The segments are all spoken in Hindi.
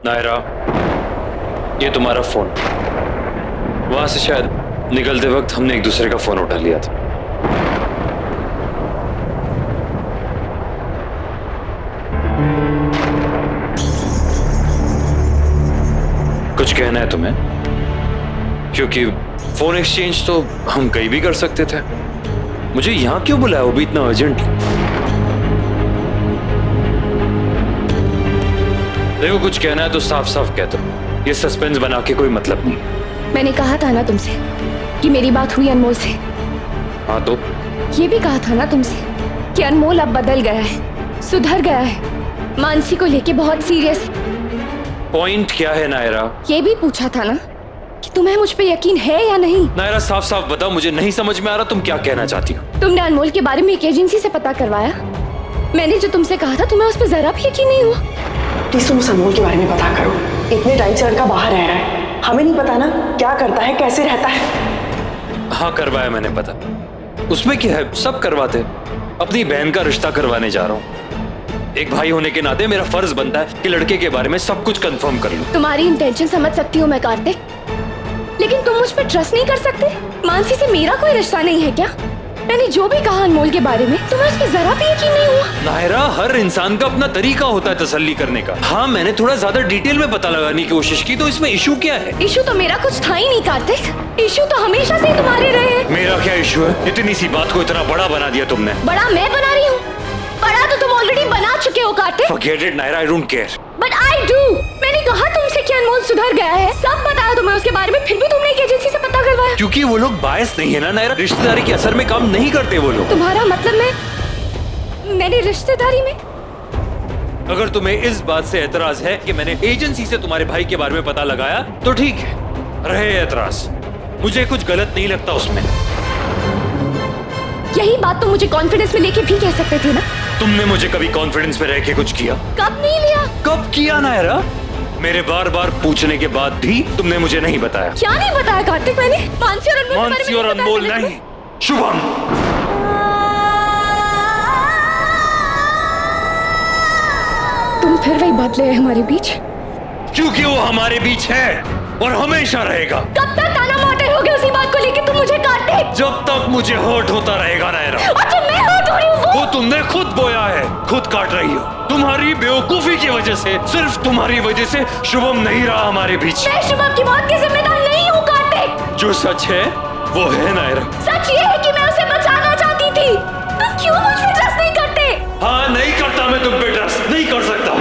नायरा, ये तुम्हारा फोन। वहां से शायद निकलते वक्त हमने एक दूसरे का फोन उठा लिया था। कुछ कहना है तुम्हें? क्योंकि फोन एक्सचेंज तो हम कहीं भी कर सकते थे। मुझे यहां क्यों बुलाया, वो भी इतना अर्जेंट? देखो, कुछ कहना है तो साफ साफ कह दो। ये सस्पेंस बना के कोई मतलब नहीं। मैंने कहा था ना तुमसे कि मेरी बात हुई अनमोल से। हाँ तो? ये भी कहा था ना तुमसे कि अनमोल अब बदल गया है, सुधर गया है, मानसी को लेके बहुत सीरियस। पॉइंट क्या है नायरा? ये भी पूछा था ना कि तुम्हें मुझ पे यकीन है या नहीं। नायरा साफ साफ बताओ, मुझे नहीं समझ में आ रहा तुम क्या कहना चाहती हो। तुमने अनमोल के बारे में एक एजेंसी से पता करवाया। मैंने जो तुमसे कहा था तुम्हें उस पर जरा भी यकीन नहीं हुआ। प्लीज तुम उस अनमोल के बारे में पता करो। इतने टाइम से लड़का बाहर रह रहा है, हमें नहीं पता ना क्या करता है, कैसे रहता है। हाँ करवाया मैंने पता। उसमें क्या है, सब करवाते। अपनी बहन का रिश्ता करवाने जा रहा हूँ। एक भाई होने के नाते मेरा फर्ज बनता है कि लड़के के बारे में सब कुछ कंफर्म कर लूं। तुम्हारी इंटेंशन समझ सकती हूँ मैं कार्तिक, लेकिन तुम मुझ पर ट्रस्ट नहीं कर सकते? मानसी से मेरा कोई रिश्ता नहीं है क्या? मैंने जो भी कहा अनमोल के बारे में, तुम्हें उस पर जरा भी यकीन नहीं हुआ? नायरा, हर इंसान का अपना तरीका होता है तसल्ली करने का। हाँ, मैंने थोड़ा ज्यादा डिटेल में पता लगाने की कोशिश की, तो इसमें इशू क्या है? इशू तो मेरा कुछ था ही नहीं कार्तिक। इशू तो हमेशा से ही तुम्हारे रहे हैं। मेरा क्या इशू है? इतनी सी बात को इतना बड़ा बना दिया तुमने। बड़ा मैं बना रही हूँ? बड़ा तो तुम ऑलरेडी बना चुके हो Kartik. Forget it, Naira, I don't care. But I do. मैंने कहा तुमसे कि अनमोल सुधर गया है, सब बताया तुम्हें उसके बारे में, फिर भी तुमने एक एजेंसी से पता करवाया। क्योंकि वो लोग बायस नहीं है ना नायरा, रिश्तेदारी के असर में काम नहीं करते वो लोग। तुम्हारा मतलब मैंने रिश्तेदारी में? अगर तुम्हें इस बात से एतराज है कि मैंने एजेंसी से तुम्हारे भाई के बारे में पता लगाया, तो ठीक है, रहे एतराज। मुझे कुछ गलत नहीं लगता उसमें। यही बात तो मुझे कॉन्फिडेंस में लेके भी कह सकते थे ना। तुमने मुझे कभी कॉन्फिडेंस में रह के कुछ किया? कब नहीं लिया? कब किया नायरा? मेरे बार बार पूछने के बाद भी तुमने मुझे नहीं बताया। क्या नहीं बताया कार्तिक? मैंने मानसी और अनमोल मानसी और अनमोल नहीं, शुभम। तुम फिर वही बात ले आए हमारे बीच। क्योंकि वो हमारे बीच है और हमेशा रहेगा। कब तक ताना मारते रहोगे उसी बात को लेके तुम मुझे कार्तिक? जब तक मुझे हर्ट होता रहेगा नायरा। और जब मैं हर्ट हो रही हूँ वो तुमने खुद बोया है, खुद काट रही हो। तुम्हारी बेवकूफी की वजह से, सिर्फ तुम्हारी वजह से शुभम नहीं रहा हमारे बीच। मैं शुभम की मौत की जिम्मेदार नहीं हूँ कार्तिक। जो सच है वो है नायरा। सच ये है कि मैं उसे बचाना चाहती थी। तुम क्यों मुझ पे ट्रस्ट नहीं करते? हाँ, नहीं करता मैं तुम पे ट्रस्ट, नहीं कर सकता।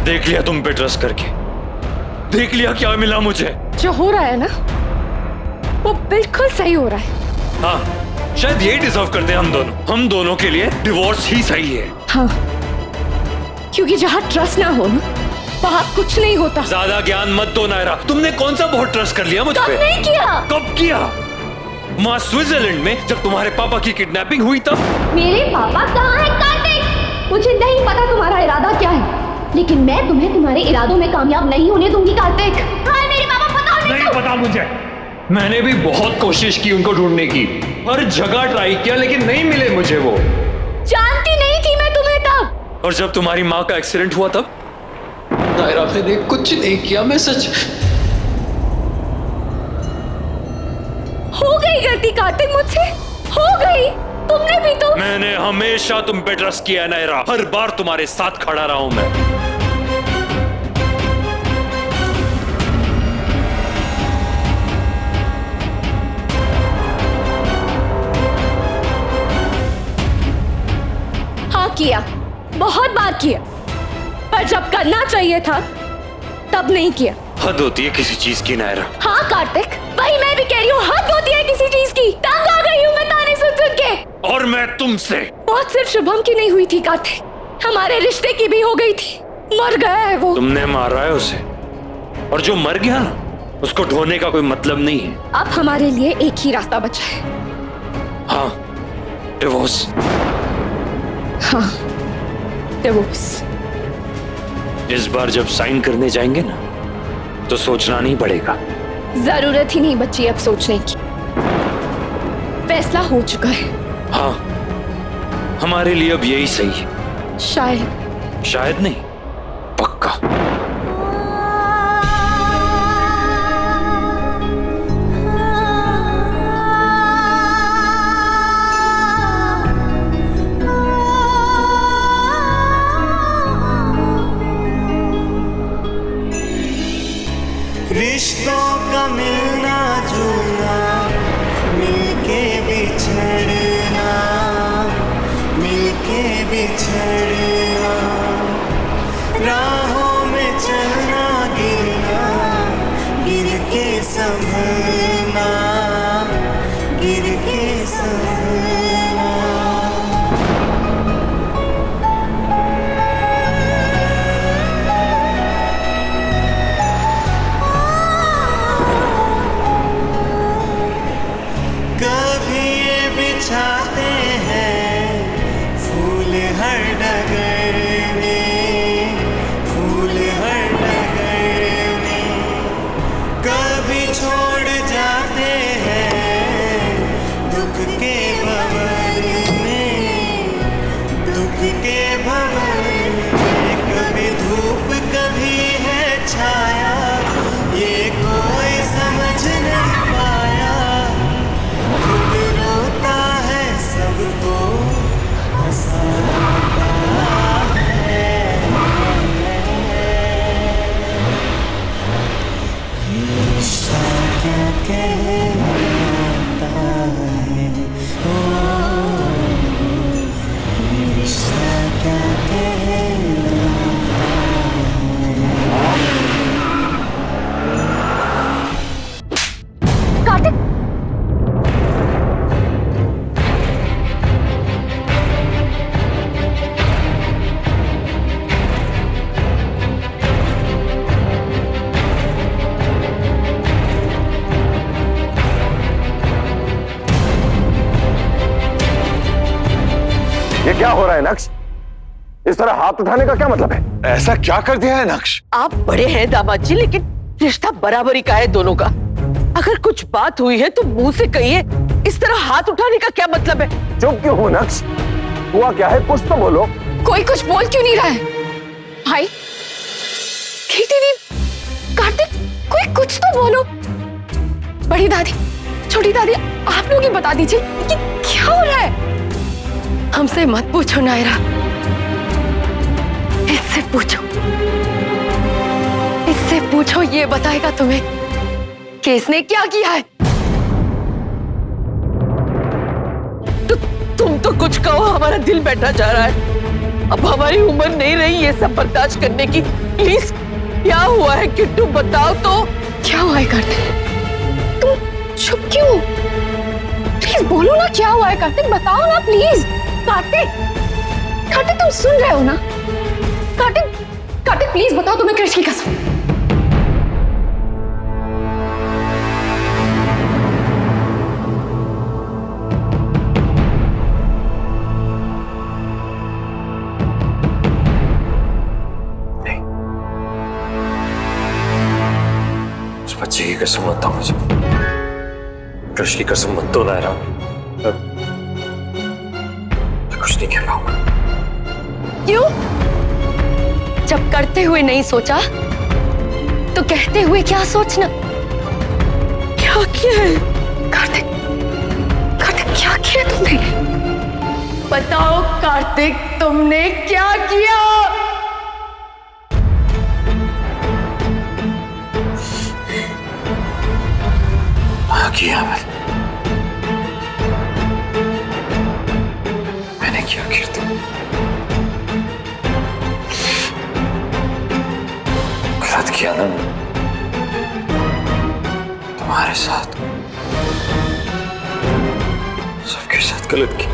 देख लिया तुम पे ट्रस्ट करके, देख लिया क्या मिला मुझे। जो हो रहा है ना, वो बिल्कुल सही हो रहा है। हाँ, शायद ये डिजर्व करते हैं हम दोनों। हम दोनों के लिए डिवोर्स ही सही है। हाँ, क्योंकि जहाँ ट्रस्ट ना हो ना, वहाँ कुछ नहीं होता। ज्यादा ज्ञान मत दो नायरा। तुमने कौन सा बहुत ट्रस्ट कर लिया मुझ पे? कब नहीं किया? कब किया? माँ स्विट्जरलैंड में जब तुम्हारे पापा की किडनैपिंग हुई तब। मेरे पापा कहाँ हैं कार्तिक? मुझे नहीं पता तुम्हारा इरादा क्या है, लेकिन मैं तुम्हें तुम्हारे इरादों में कामयाब नहीं होने दूंगी कार्तिक। हाँ, मेरे पापा पता नहीं पता मुझे। मैंने भी बहुत कोशिश की उनको ढूंढने की, हर जगह ट्राई किया, लेकिन नहीं मिले मुझे वो। जानती नहीं थी मैं तुम्हें तब। और जब तुम्हारी माँ का एक्सीडेंट हुआ तब? नायरा, मैंने कुछ नहीं किया, मैं सच। हो गई गलती कार्तिक मुझसे, हो गई। तुमने भी तो। मैंने हमेशा तुम पे ट्रस्ट किया नायरा, हर बार तुम्हारे साथ खड़ा रहा हूं मैं। हाँ किया, बहुत बार किया, पर जब करना चाहिए था तब नहीं किया। हद होती है किसी चीज की नायरा। हाँ कार्तिक, वही मैं भी कह रही हूँ, हद होती है किसी चीज की। तंग आ गई हूँ मैं ताने सुन सुन के। और मैं तुमसे। मौत सिर्फ शुभम की नहीं हुई थी कार्तिक, हमारे रिश्ते की भी हो गई थी। मर गया है वो। तुमने मारा है उसे, और जो मर गया ना, उसको ढोने का कोई मतलब नहीं है। अब हमारे लिए एक ही रास्ता बचा है। हाँ, डिवोर्स। हाँ, डिवोर्स। इस बार जब साइन करने जाएंगे ना, तो सोचना नहीं पड़ेगा। जरूरत ही नहीं बची अब सोचने की। फैसला हो चुका है। हाँ, हमारे लिए अब यही सही है। शायद नहीं, पक्का। रिश्तों का मिलना जुलना, मिलके बिछड़ना, मिलके बिछड़ना, राहों में चलना गिरना, गिर के संभलना, गिर के संभलना। कभी ये बिछाते हैं फूल हर डगर में, फूल हर डगर में, कभी छोड़ जाते हैं दुख के भंवर में, दुख के भंवर में, कभी धूप कभी है छाया, ये कोई समझ नहीं पाया, खुद रोता है सबको हंसाता है। रिश्ता क्या कहलाता है, ओ रिश्ता क्या कहलाता कार्तिक, ये क्या हो रहा है नक्श? इस तरह हाथ उठाने का क्या मतलब है? ऐसा क्या कर दिया है नक्श? आप बड़े हैं दामाद जी, लेकिन रिश्ता बराबरी का है दोनों का। अगर कुछ बात हुई है तो मुंह से कहिए, इस तरह हाथ उठाने का क्या मतलब है? चुप क्यों हो नक्श? हुआ क्या है, कुछ तो बोलो। कोई कुछ बोल क्यों नहीं रहा है? भाई, दीदी, कार्तिक, कोई कुछ तो बोलो। बड़ी दादी, छोटी दादी, आप लोग ही बता दीजिए कि क्या हो रहा है। हमसे मत पूछो नायरा, इससे पूछो, इससे पूछो, ये बताएगा तुम्हें कि इसने क्या किया है। तुम तो कुछ कहो, हमारा दिल बैठा जा रहा है। अब हमारी उम्र नहीं रही ये सब बर्दाश्त करने की। प्लीज, क्या हुआ है किट्टू, बताओ तो। क्या हुआ है कार्तिक? तुम चुप क्यों? प्लीज बोलो ना, क्या हुआ है कार्तिक? बताओ ना प्लीज। कार्तिक, कार्तिक, तुम सुन रहे हो ना? कार्तिक, कार्तिक, प्लीज बताओ, तुम्हें कृष्ण की कसम। नहीं, उस बच्चे की कसम मत दो मुझे। कृष्ण की कसम मत दो नायरा। कुछ नहीं कह पाऊंगा। क्यों? जब करते हुए नहीं सोचा तो कहते हुए क्या सोचना? क्या किया है? कार्तिक, कार्तिक, क्या किया तुमने? बताओ कार्तिक, तुमने क्या किया? हाँ, किया मैंने क्या किया? गलत किया ना तुम्हारे साथ, सबके साथ गलत किया।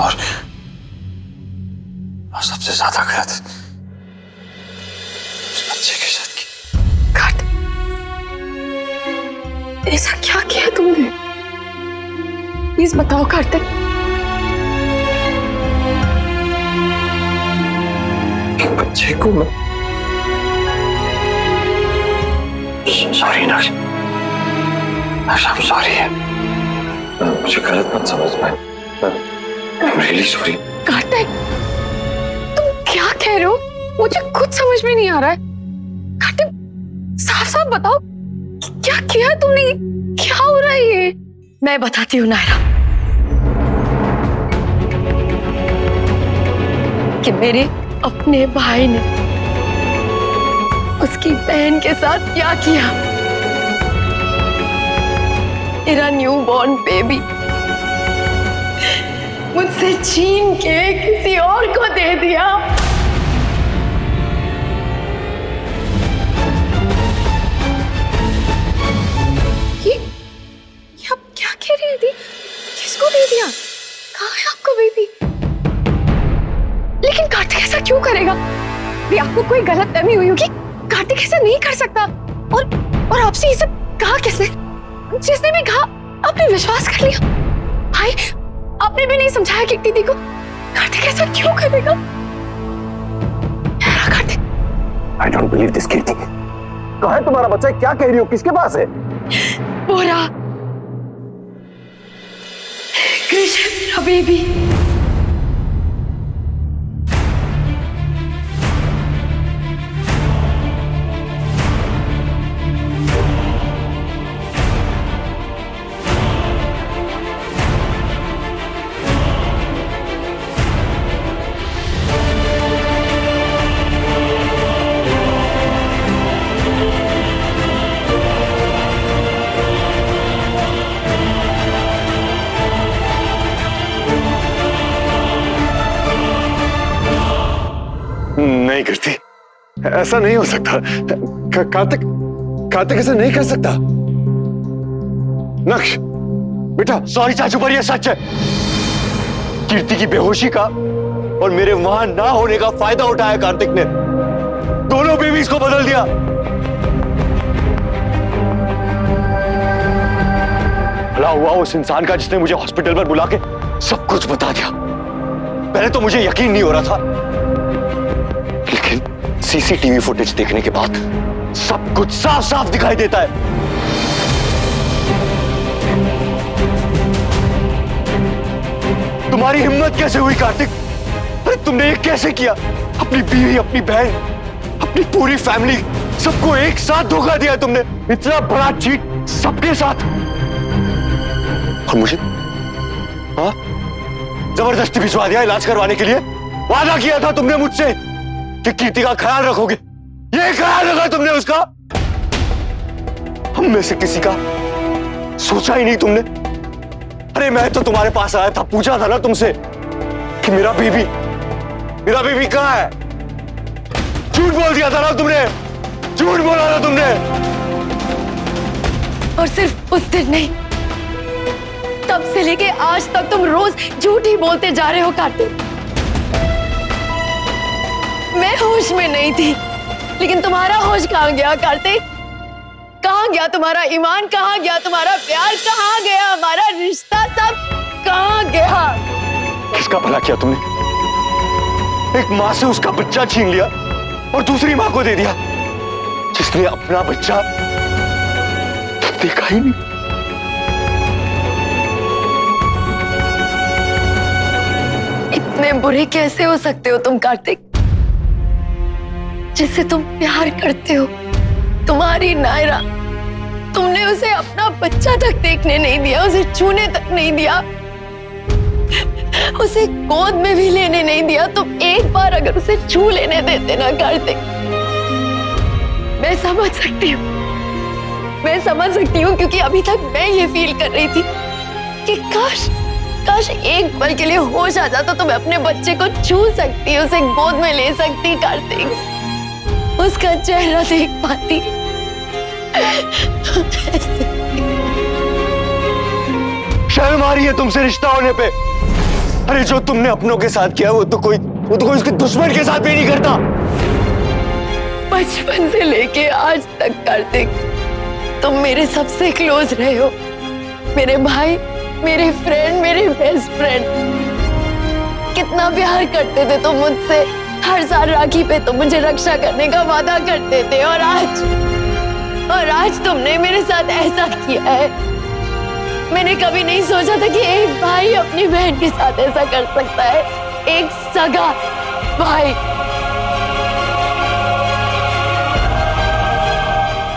और सबसे ज्यादा गलत उस बच्चे के साथ की। कार्तिक, ऐसा क्या किया तुमने? प्लीज बताओ कार्तिक। एक बच्चे को मैं सॉरी ना, I'm sorry. मुझे गलत मत समझ पाए। I'm really sorry. कार्तिक, तुम क्या कह रहे हो? मुझे कुछ समझ में नहीं आ रहा है। कार्तिक, साफ साफ बताओ कि क्या किया है तुमने? क्या हो रहा है ये? मैं बताती हूँ नायरा कि मेरे अपने भाई ने उसकी बहन के साथ क्या किया। मेरा न्यू बॉर्न बेबी मुझसे छीन के किसी और को दे दिया। ये आप क्या कह रही थी? किसको दे दिया? कहाँ है आपका बेबी? लेकिन कार्तिक ऐसा क्यों करेगा? भी आपको कोई गलतफहमी हुई होगी। कार्तिक ऐसा नहीं कर सकता। और आपसे ये सब कहा किसने? जिसने भी कहा आपने विश्वास कर लिया। भाई, आपने भी नहीं समझाया कि दीदी को कार्तिक ऐसा क्यों करेगा? Kartik, I don't believe this, कीर्ति। कहाँ है तुम्हारा बच्चा? क्या कह रही हो? किसके पास है? बोरा, कृष्ण मेरा बेबी। नहीं कीर्ति, ऐसा नहीं हो सकता। कार्तिक ऐसा नहीं कर सकता। नक्श, बेटा। सॉरी चाचू, पर यह सच है। कीर्ति की बेहोशी का और मेरे वहां ना होने का फायदा उठाया कार्तिक ने। दोनों बेबीज को बदल दिया। भला हुआ उस इंसान का जिसने मुझे हॉस्पिटल पर बुला के सब कुछ बता दिया। पहले तो मुझे यकीन नहीं हो रहा था, लेकिन सीसीटीवी फुटेज देखने के बाद सब कुछ साफ साफ दिखाई देता है। तुम्हारी हिम्मत कैसे हुई कार्तिक? अरे तुमने ये कैसे किया? अपनी बीवी, अपनी बहन, अपनी पूरी फैमिली, सबको एक साथ धोखा दिया तुमने। इतना बड़ा चीट सबके साथ। और मुझे हाँ, जबरदस्ती भिजवा दिया इलाज करवाने के लिए। वादा किया था तुमने मुझसे कि कीर्ति का ख्याल रखोगे। ये ख्याल रखा तुमने उसका? हम में से किसी का सोचा ही नहीं तुमने। अरे मैं तो तुम्हारे पास आया था, पूछा था ना तुमसे कि मेरा बेबी कहाँ है। झूठ बोल दिया था ना तुमने, झूठ बोला था तुमने। और सिर्फ उस दिन नहीं, तब से लेके आज तक तुम रोज झूठ ही बोलते जा रहे हो कार्तिक। मैं होश में नहीं थी, लेकिन तुम्हारा होश कहाँ गया कार्तिक? कहाँ गया तुम्हारा ईमान? कहाँ गया तुम्हारा प्यार? कहाँ गया हमारा रिश्ता? सब कहाँ गया? किसका भला किया तुमने? एक माँ से उसका बच्चा छीन लिया और दूसरी माँ को दे दिया, जिसने अपना बच्चा देखा ही नहीं। इतने बुरे कैसे हो सकते हो तुम कार्तिक? जिससे तुम प्यार करते हो, तुम्हारी नायरा, तुमने उसे अपना बच्चा तक देखने नहीं दिया, उसे छूने तक नहीं दिया, उसे गोद में भी लेने नहीं दिया। तुम एक बार अगर उसे छू लेने देते ना कार्तिक, मैं समझ सकती हूँ, क्योंकि अभी तक मैं ये फील कर रही थी कि काश एक पल के लिए होश आ जाता तो मैं अपने बच्चे को छू सकती, उसे गोद में ले सकती कार्तिक, उसका चेहरा देख पाती। शर्म आ रही है तुमसे रिश्ता होने पे? अरे जो तुमने अपनों के साथ किया वो तो कोई उसके दुश्मन के साथ भी नहीं करता। बचपन से लेके आज तक कार्तिक, तुम मेरे सबसे क्लोज रहे हो, मेरे भाई, मेरे फ्रेंड, मेरे बेस्ट फ्रेंड। कितना प्यार करते थे तुम मुझसे। हर साल राखी पे तुम मुझे रक्षा करने का वादा करते थे, और आज तुमने मेरे साथ ऐसा किया है। मैंने कभी नहीं सोचा था कि एक भाई अपनी बहन के साथ ऐसा कर सकता है, एक सगा भाई।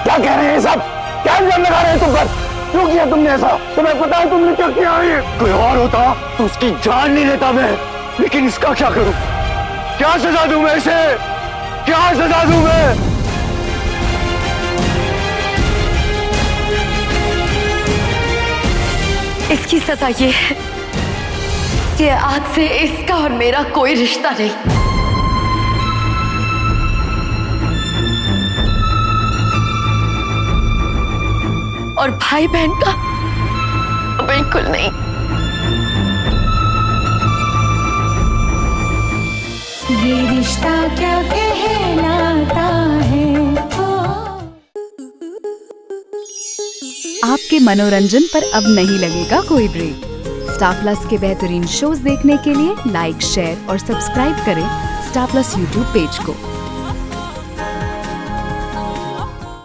क्या कह रहे हैं सब? क्या इल्जाम लगा रहे हैं तुम पर? क्यों किया तुमने ऐसा? तुम्हें पता है तुमने क्या किया है? कोई और होता तो उसकी जान नहीं लेता मैं, लेकिन इसका क्या करूं? क्या सजा दूं मैं इसे? क्या सजा दूं मैं? इसकी सजा ये है कि आज से इसका और मेरा कोई रिश्ता नहीं। और भाई बहन का बिल्कुल नहीं। ये रिश्ता क्या कहलाता है। आपके मनोरंजन पर अब नहीं लगेगा कोई ब्रेक। स्टार प्लस के बेहतरीन शोज देखने के लिए लाइक, शेयर और सब्सक्राइब करें स्टार प्लस यूट्यूब पेज को।